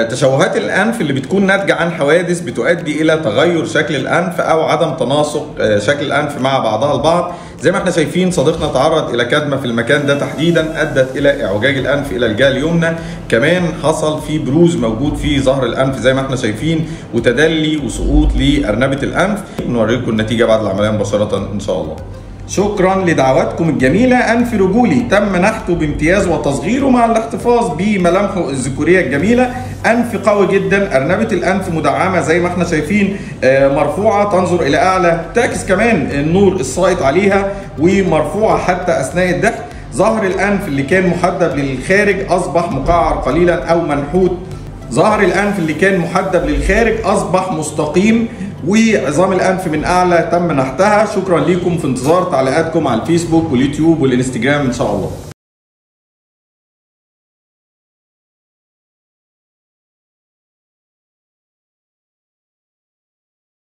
تشوهات الأنف اللي بتكون ناتجة عن حوادث بتؤدي إلى تغير شكل الأنف أو عدم تناسق شكل الأنف مع بعضها البعض. زي ما احنا شايفين صديقنا تعرض إلى كدمة في المكان ده تحديدا أدت إلى إعوجاج الأنف إلى الجهة اليمنى. كمان حصل في بروز موجود في ظهر الأنف زي ما احنا شايفين، وتدلي وسقوط لأرنبة الأنف. نوريكم النتيجة بعد العملية مباشرة إن شاء الله. شكرا لدعواتكم الجميلة. أنف رجولي تم نحته بامتياز وتصغيره مع الاحتفاظ بملامحه الذكورية الجميلة. أنف قوي جدا، أرنبة الأنف مدعمة زي ما احنا شايفين، مرفوعة تنظر إلى أعلى، تعكس كمان النور الساقط عليها، ومرفوعة حتى أثناء الضحك. ظهر الأنف اللي كان محدب للخارج أصبح مقعر قليلا أو منحوت. ظهر الأنف اللي كان محدب للخارج أصبح مستقيم، وعظام الأنف من أعلى تم نحتها. شكرا لكم، في انتظار تعليقاتكم على الفيسبوك واليوتيوب والإنستجرام إن شاء الله.